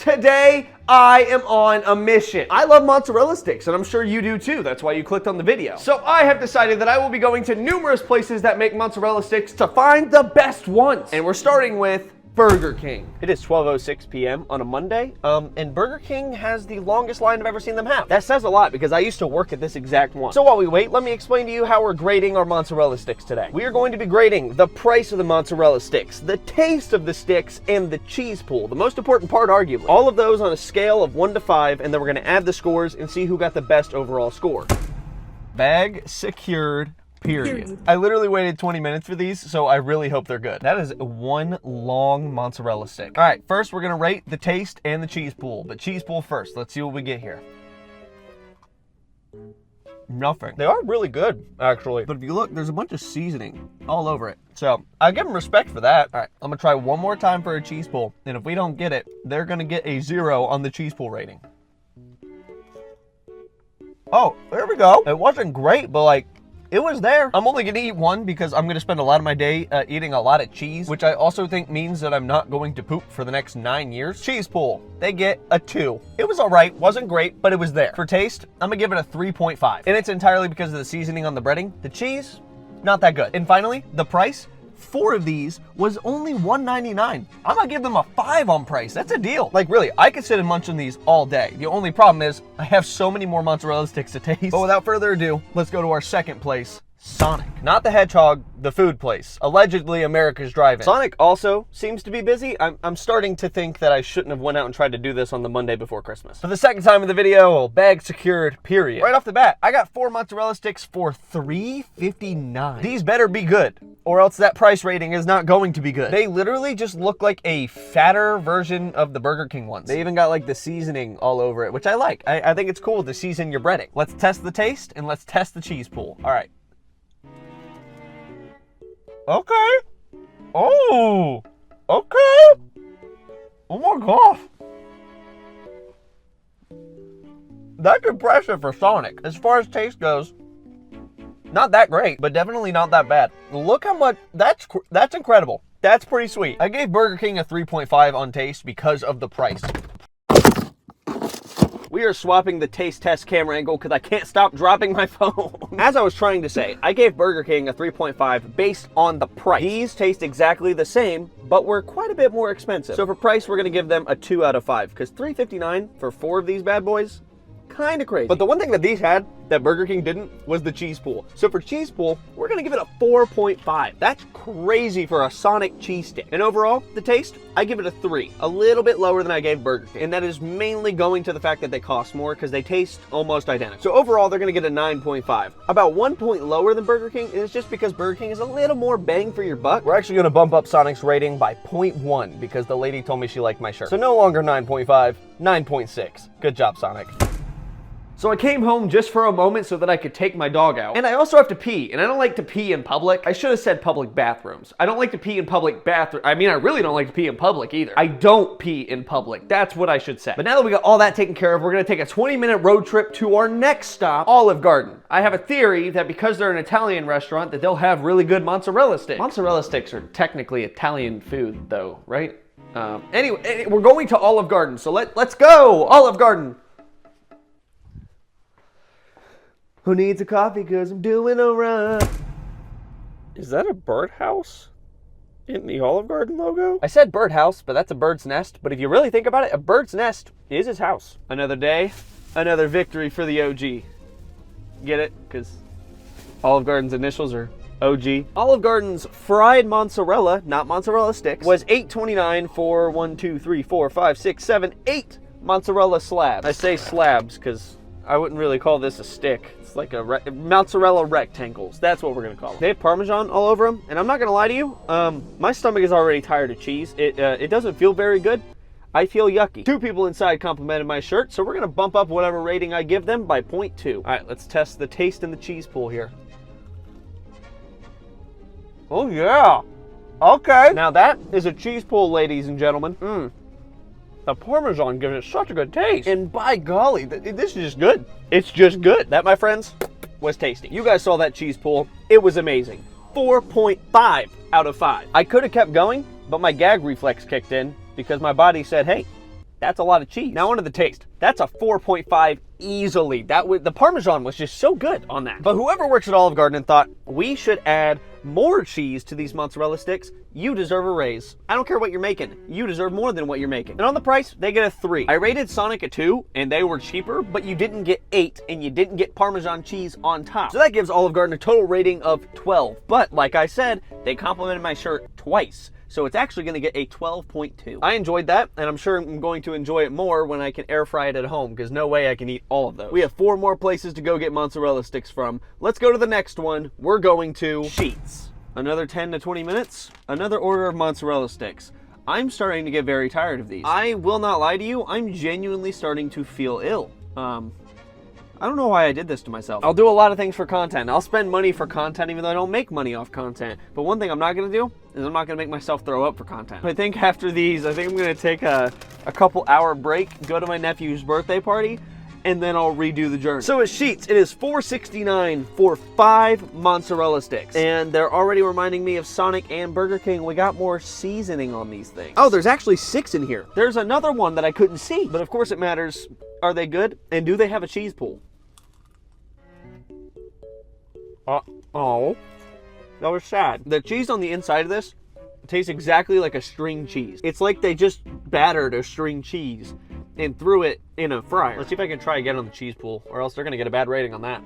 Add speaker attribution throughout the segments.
Speaker 1: Today, I am on a mission. I love mozzarella sticks, and I'm sure you do too. That's why you clicked on the video. So I have decided that I will be going to numerous places that make mozzarella sticks to find the best ones. And we're starting with Burger King. It is 12:06 p.m. on a Monday, and Burger King has the longest line I've ever seen them have. That says a lot because I used to work at this exact one. So while we wait, let me explain to you how we're grading our mozzarella sticks today. We are going to be grading the price of the mozzarella sticks, the taste of the sticks, and the cheese pool, the most important part arguably. All of those on a scale of 1 to 5, and then we're gonna add the scores and see who got the best overall score. Bag secured. Period. I literally waited 20 minutes for these, so I really hope they're good. That is one long mozzarella stick. All right, first we're gonna rate the taste and the cheese pool, but cheese pool first. Let's see what we get here. Nothing. They are really good, actually. But if you look, there's a bunch of seasoning all over it. So I give them respect for that. All right, I'm gonna try one more time for a cheese pool, and if we don't get it, they're gonna get a 0 on the cheese pool rating. Oh, there we go. It wasn't great, but like, it was there. I'm only gonna eat one because I'm gonna spend a lot of my day eating a lot of cheese, which I also think means that I'm not going to poop for the next 9 years. Cheese pool, they get a 2. It was all right, wasn't great, but it was there. For taste, I'm gonna give it a 3.5. And it's entirely because of the seasoning on the breading. The cheese, not that good. And finally, the price. 4 of these was only $1.99. I'm gonna give them a 5 on price. That's a deal. Like really, I could sit and munch on these all day. The only problem is I have so many more mozzarella sticks to taste. But without further ado, let's go to our second place. Sonic. Not the Hedgehog, the food place. Allegedly America's Drive-In. Sonic also seems to be busy. I'm starting to think that I shouldn't have went out and tried to do this on the Monday before Christmas. For the second time in the video, bag secured, period. Right off the bat, I got 4 mozzarella sticks for $3.59. These better be good, or else that price rating is not going to be good. They literally just look like a fatter version of the Burger King ones. They even got like the seasoning all over it, which I like. I think it's cool to season your breading. Let's test the taste and let's test the cheese pool. All right. Okay. Oh. Okay. Oh my gosh. That's impressive for Sonic. As far as taste goes, not that great, but definitely not that bad. Look how much, that's incredible. That's pretty sweet. I gave Burger King a 3.5 on taste because of the price. We are swapping the taste test camera angle because I can't stop dropping my phone. As I was trying to say, I gave Burger King a 3.5 based on the price. These taste exactly the same, but were quite a bit more expensive. So for price, we're gonna give them a 2 out of 5 because $3.59 for 4 of these bad boys, kind of crazy. But the one thing that these had that Burger King didn't was the cheese pool. So for cheese pool, we're gonna give it a 4.5. That's crazy for a Sonic cheese stick. And overall, the taste, I give it a 3. A little bit lower than I gave Burger King. And that is mainly going to the fact that they cost more because they taste almost identical. So overall, they're gonna get a 9.5. About 1 point lower than Burger King, and it's just because Burger King is a little more bang for your buck. We're actually gonna bump up Sonic's rating by 0.1 because the lady told me she liked my shirt. So no longer 9.5, 9.6. Good job, Sonic. So I came home just for a moment so that I could take my dog out. And I also have to pee, and I don't like to pee in public. I should have said public bathrooms. I don't like to pee in public bathrooms. I mean, I really don't like to pee in public either. I don't pee in public. That's what I should say. But now that we got all that taken care of, we're gonna take a 20-minute road trip to our next stop, Olive Garden. I have a theory that because they're an Italian restaurant, that they'll have really good mozzarella sticks. Mozzarella sticks are technically Italian food though, right? Anyway, we're going to Olive Garden, so let's go, Olive Garden. Who needs a coffee? Cause I'm doing a run. Is that a birdhouse in the Olive Garden logo? I said birdhouse, but that's a bird's nest. But if you really think about it, a bird's nest is his house. Another day, another victory for the OG. Get it? Because Olive Garden's initials are OG. Olive Garden's fried mozzarella, not mozzarella sticks, was $8.29 for 1, 2, 3, 4, 5, 6, 7, 8 mozzarella slabs. I say slabs because I wouldn't really call this a stick. It's like a mozzarella rectangles. That's what we're gonna call them. They have Parmesan all over them, and I'm not gonna lie to you, my stomach is already tired of cheese. It doesn't feel very good. I feel yucky. 2 people inside complimented my shirt, so we're gonna bump up whatever rating I give them by 0.2. All right, let's test the taste in the cheese pool here. Oh yeah, okay. Now that is a cheese pool, ladies and gentlemen. The Parmesan gives it such a good taste. And by golly, this is just good. It's just good. That, my friends, was tasty. You guys saw that cheese pool. It was amazing. 4.5 out of 5. I could have kept going, but my gag reflex kicked in because my body said, hey, That's a lot of cheese. Now onto the taste. That's a 4.5 easily. The Parmesan was just so good on that. But whoever works at Olive Garden and thought we should add more cheese to these mozzarella sticks, you deserve a raise. I don't care what you're making. You deserve more than what you're making. And on the price, they get a 3. I rated Sonic a 2, and they were cheaper, but you didn't get 8, and you didn't get Parmesan cheese on top. So that gives Olive Garden a total rating of 12. But like I said, they complimented my shirt twice. So it's actually going to get a 12.2. I enjoyed that, and I'm sure I'm going to enjoy it more when I can air fry it at home, because no way I can eat all of those. We have 4 more places to go get mozzarella sticks from. Let's go to the next one. We're going to Sheetz. Another 10 to 20 minutes, another order of mozzarella sticks. I'm starting to get very tired of these. I will not lie to you, I'm genuinely starting to feel ill. I don't know why I did this to myself. I'll do a lot of things for content. I'll spend money for content even though I don't make money off content. But one thing I'm not gonna do is I'm not gonna make myself throw up for content. I think after these, I think I'm gonna take a couple hour break, go to my nephew's birthday party, and then I'll redo the journey. So at Sheetz, it is $4.69 for 5 mozzarella sticks. And they're already reminding me of Sonic and Burger King. We got more seasoning on these things. Oh, there's actually 6 in here. There's another one that I couldn't see. But of course it matters. Are they good? And do they have a cheese pool? Oh, that was sad. The cheese on the inside of this tastes exactly like a string cheese. It's like they just battered a string cheese and threw it in a fryer. Let's see if I can try again on the cheese pool, or else they're gonna get a bad rating on that.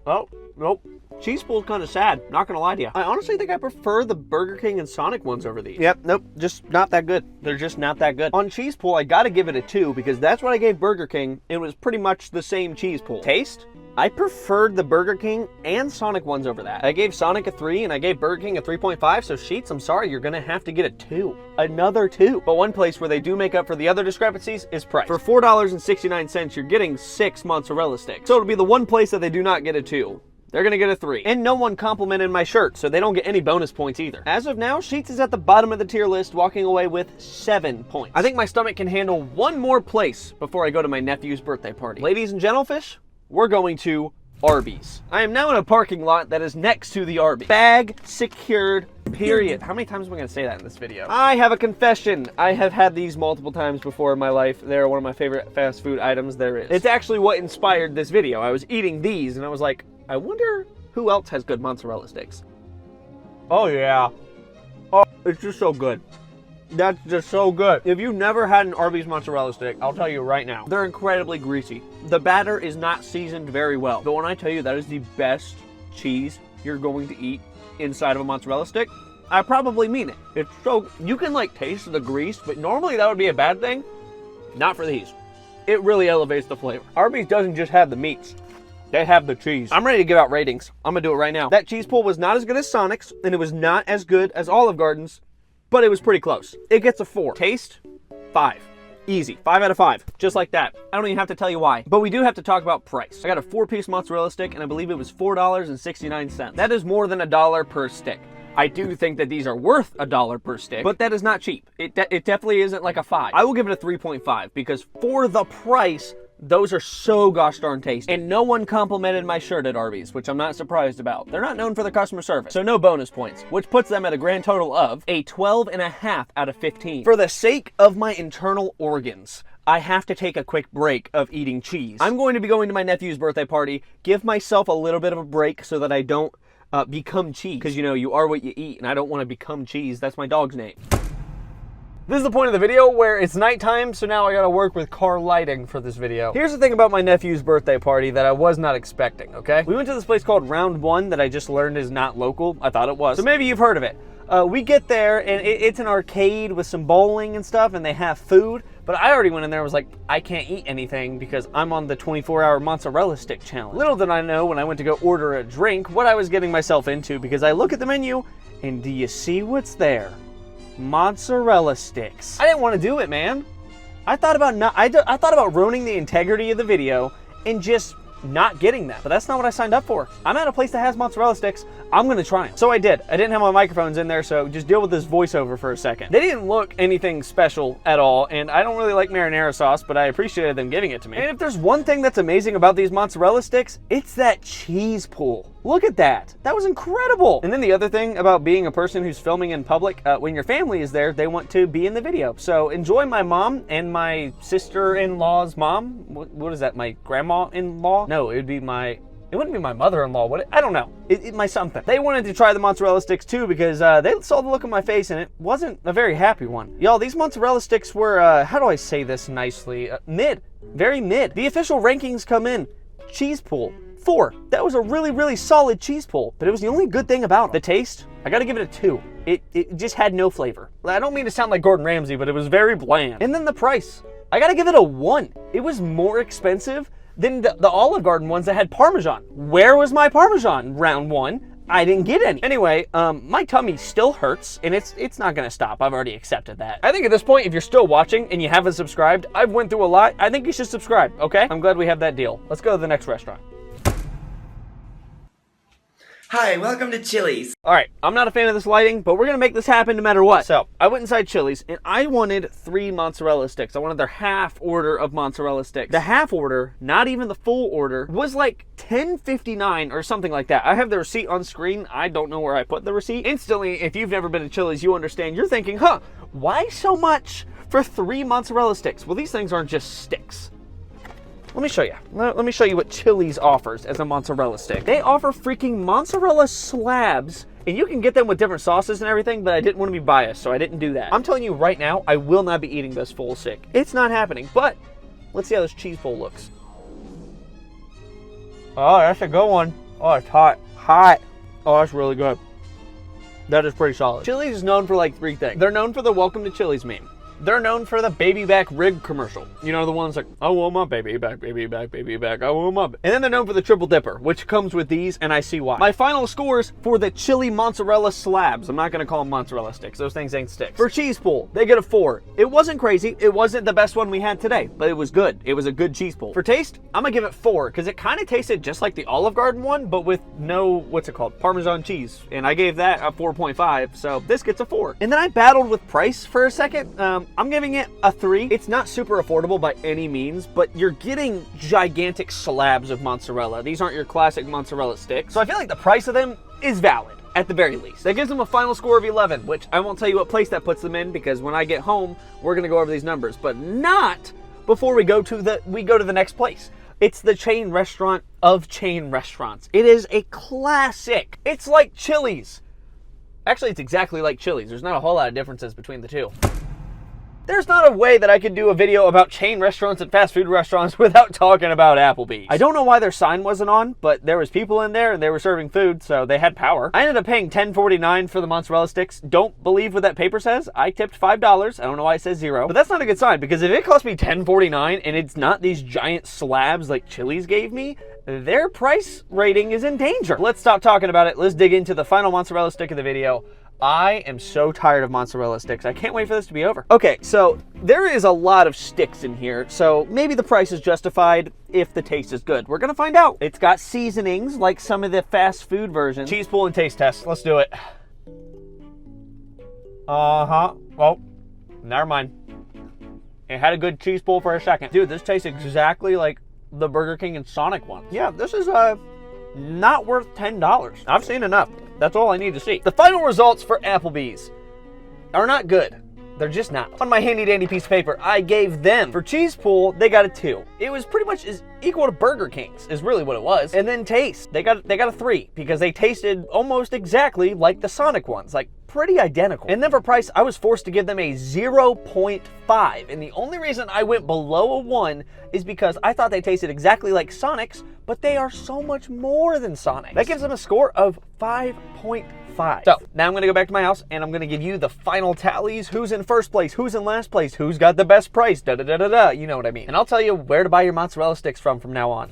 Speaker 1: Oh, nope. Cheese pool's kind of sad, not gonna lie to you. I honestly think I prefer the Burger King and Sonic ones over these. Yep, nope, just not that good. They're just not that good. On cheese pool, I gotta give it a 2 because that's what I gave Burger King. It was pretty much the same cheese pool. Taste? I preferred the Burger King and Sonic ones over that. I gave Sonic a 3 and I gave Burger King a 3.5, so Sheetz, I'm sorry, you're gonna have to get a 2. Another 2. But one place where they do make up for the other discrepancies is price. For $4.69, you're getting 6 mozzarella sticks. So it'll be the one place that they do not get a 2. They're gonna get a 3. And no one complimented my shirt, so they don't get any bonus points either. As of now, Sheetz is at the bottom of the tier list, walking away with 7 points. I think my stomach can handle one more place before I go to my nephew's birthday party. Ladies and gentlefish, we're going to Arbys. I am now in a parking lot that is next to the Arbys. Bag secured, period. How many times am I gonna say that in this video? I have a confession. I have had these multiple times before in my life. They're one of my favorite fast food items there is. It's actually what inspired this video. I was eating these and I was like, I wonder who else has good mozzarella sticks. Oh yeah. Oh, it's just so good. That's just so good. If you've never had an Arby's mozzarella stick, I'll tell you right now, they're incredibly greasy. The batter is not seasoned very well. But when I tell you that is the best cheese you're going to eat inside of a mozzarella stick, I probably mean it. It's so, you can like taste the grease, but normally that would be a bad thing. Not for these. It really elevates the flavor. Arby's doesn't just have the meats. They have the cheese. I'm ready to give out ratings. I'm gonna do it right now. That cheese pool was not as good as Sonic's, and it was not as good as Olive Garden's, but it was pretty close. It gets a 4. Taste, 5. Easy, 5 out of 5, just like that. I don't even have to tell you why. But we do have to talk about price. I got a 4-piece mozzarella stick, and I believe it was $4.69. That is more than $1 per stick. I do think that these are worth $1 per stick, but that is not cheap. It definitely isn't like a 5. I will give it a 3.5 because for the price, those are so gosh darn tasty. And no one complimented my shirt at Arby's, which I'm not surprised about. They're not known for their customer service, so no bonus points, which puts them at a grand total of a 12.5 out of 15. For the sake of my internal organs, I have to take a quick break of eating cheese. I'm going to be going to my nephew's birthday party, give myself a little bit of a break so that I don't become cheese. Because you know, you are what you eat, and I don't want to become cheese. That's my dog's name. This is the point of the video where it's nighttime, so now I gotta work with car lighting for this video. Here's the thing about my nephew's birthday party that I was not expecting, okay? We went to this place called Round One that I just learned is not local. I thought it was. So maybe you've heard of it. We get there, and it's an arcade with some bowling and stuff, and they have food. But I already went in there and was like, I can't eat anything because I'm on the 24-hour mozzarella stick challenge. Little did I know when I went to go order a drink what I was getting myself into, because I look at the menu, and do you see what's there? Mozzarella sticks. I didn't want to do it, man. I thought about ruining the integrity of the video and just not getting that, but that's not what I signed up for. I'm at a place that has mozzarella sticks. I'm gonna try them. So I did. I didn't have my microphones in there, so just deal with this voiceover for a second. They didn't look anything special at all, and I don't really like marinara sauce, but I appreciated them giving it to me. And if there's one thing that's amazing about these mozzarella sticks, it's that cheese pool. Look at that. That was incredible. And then the other thing about being a person who's filming in public, when your family is there, they want to be in the video. So enjoy my mom and my sister-in-law's mom. What is that, my grandma-in-law? No, it wouldn't be my mother-in-law, would it? I don't know. My something. They wanted to try the mozzarella sticks too because they saw the look on my face and it wasn't a very happy one. Y'all, these mozzarella sticks were, how do I say this nicely? Mid. Very mid. The official rankings come in. Cheese pool. 4. That was a really, really solid cheese pull, but it was the only good thing about it. The taste, I gotta give it a 2. It just had no flavor. I don't mean to sound like Gordon Ramsay, but it was very bland. And then the price, I gotta give it a 1. It was more expensive than the Olive Garden ones that had Parmesan. Where was my Parmesan? Round 1. I didn't get any. Anyway, my tummy still hurts, and it's not gonna stop. I've already accepted that. I think at this point, if you're still watching and you haven't subscribed, I've went through a lot. I think you should subscribe, okay? I'm glad we have that deal. Let's go to the next restaurant.
Speaker 2: Hi, welcome to Chili's.
Speaker 1: All right, I'm not a fan of this lighting, but we're gonna make this happen no matter what. So I went inside Chili's and I wanted 3 mozzarella sticks. I wanted their half order of mozzarella sticks. The half order, not even the full order, was like $10.59 or something like that. I have the receipt on screen. I don't know where I put the receipt. Instantly, if you've never been to Chili's, you understand. You're thinking, huh, why so much for 3 mozzarella sticks? Well, these things aren't just sticks. Let me show you. Let me show you what Chili's offers as a mozzarella stick. They offer freaking mozzarella slabs, and you can get them with different sauces and everything, but I didn't want to be biased, so I didn't do that. I'm telling you right now, I will not be eating this full stick. It's not happening, but let's see how this cheese pull looks. Oh, that's a good one. Oh, it's hot. Hot. Oh, that's really good. That is pretty solid. Chili's is known for like 3 things. They're known for the Welcome to Chili's meme. They're known for the baby back rib commercial. You know, the ones like, I want my baby back, baby back, baby back, I want my... And then they're known for the triple dipper, which comes with these, and I see why. My final scores for the chili mozzarella slabs. I'm not gonna call them mozzarella sticks. Those things ain't sticks. For cheese pull, they get a 4. It wasn't crazy. It wasn't the best one we had today, but it was good. It was a good cheese pull. For taste, I'm gonna give it 4, because it kind of tasted just like the Olive Garden one, but with no, what's it called? Parmesan cheese. And I gave that a 4.5, so this gets a 4. And then I battled with price for a second. I'm giving it a 3. It's not super affordable by any means, but you're getting gigantic slabs of mozzarella. These aren't your classic mozzarella sticks. So I feel like the price of them is valid, at the very least. That gives them a final score of 11, which I won't tell you what place that puts them in, because when I get home, we're gonna go over these numbers, but not before we go to the next place. It's the chain restaurant of chain restaurants. It is a classic. It's like Chili's. Actually, it's exactly like Chili's. There's not a whole lot of differences between the two. There's not a way that I could do a video about chain restaurants and fast food restaurants without talking about Applebees. I don't know why their sign wasn't on, but there was people in there and they were serving food, so they had power. I ended up paying $10.49 for the mozzarella sticks. Don't believe what that paper says. I tipped $5. I don't know why it says 0, but that's not a good sign, because if it cost me $10.49 and it's not these giant slabs like Chili's gave me, their price rating is in danger. Let's stop talking about it. Let's dig into the final mozzarella stick of the video. I am so tired of mozzarella sticks. I can't wait for this to be over. Okay, so there is a lot of sticks in here, so maybe the price is justified if the taste is good. We're gonna find out. It's got seasonings like some of the fast food versions. Cheese pull and taste test. Let's do it. Well, never mind. It had a good cheese pull for a second. Dude, this tastes exactly like the Burger King and Sonic one. Yeah, this is not worth $10. I've seen enough. That's all I need to see. The final results for Applebees are not good. They're just not. On my handy dandy piece of paper, I gave them, for cheese pull, they got a 2. It was pretty much equal to Burger King's, is really what it was. And then taste, they got a 3, because they tasted almost exactly like the Sonic ones, like pretty identical. And then for price, I was forced to give them a 0.5. And the only reason I went below a 1 is because I thought they tasted exactly like Sonic's, but they are so much more than Sonic. That gives them a score of 5.5. So now I'm gonna go back to my house and I'm gonna give you the final tallies. Who's in first place? Who's in last place? Who's got the best price? Da-da-da-da-da, you know what I mean. And I'll tell you where to buy your mozzarella sticks from now on.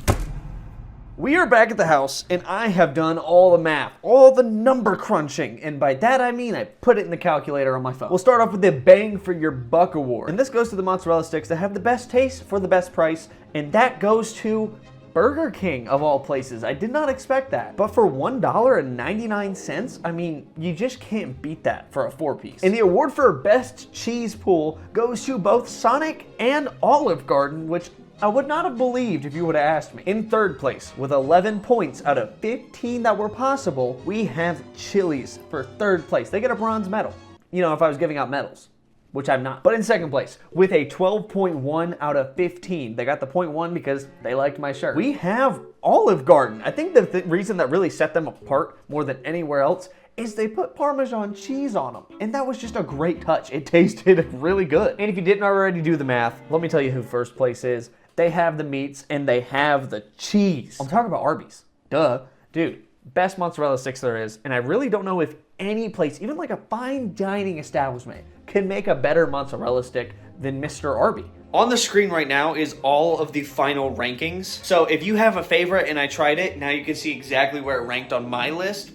Speaker 1: We are back at the house and I have done all the math, all the number crunching. And by that I mean I put it in the calculator on my phone. We'll start off with the bang for your buck award. And this goes to the mozzarella sticks that have the best taste for the best price. And that goes to Burger King, of all places. I did not expect that. But for $1.99, I mean, you just can't beat that for a 4-piece. And the award for best cheese pull goes to both Sonic and Olive Garden, which I would not have believed if you would have asked me. In third place, with 11 points out of 15 that were possible, we have Chili's for third place. They get a bronze medal. You know, if I was giving out medals, which I'm not. But in second place, with a 12.1 out of 15. They got the 0.1 because they liked my shirt. We have Olive Garden. I think the reason that really set them apart more than anywhere else is they put Parmesan cheese on them. And that was just a great touch. It tasted really good. And if you didn't already do the math, let me tell you who first place is. They have the meats and they have the cheese. I'm talking about Arbys. Duh. Dude, best mozzarella sticks there is. And I really don't know if any place, even like a fine dining establishment, can make a better mozzarella stick than Mr. Arby. On the screen right now is all of the final rankings. So if you have a favorite and I tried it, now you can see exactly where it ranked on my list.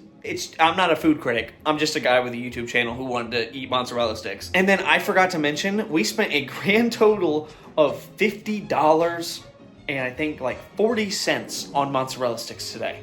Speaker 1: I'm not a food critic. I'm just a guy with a YouTube channel who wanted to eat mozzarella sticks. And then I forgot to mention, we spent a grand total of $50 and I think like 40 cents on mozzarella sticks today.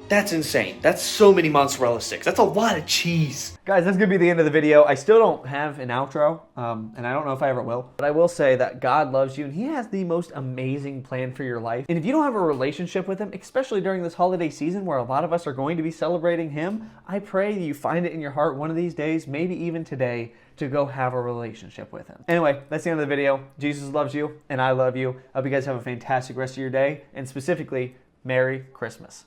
Speaker 1: That's insane. That's so many mozzarella sticks. That's a lot of cheese. Guys, that's gonna be the end of the video. I still don't have an outro, and I don't know if I ever will. But I will say that God loves you, and He has the most amazing plan for your life. And if you don't have a relationship with Him, especially during this holiday season where a lot of us are going to be celebrating Him, I pray you find it in your heart one of these days, maybe even today, to go have a relationship with Him. Anyway, that's the end of the video. Jesus loves you, and I love you. I hope you guys have a fantastic rest of your day, and specifically, Merry Christmas.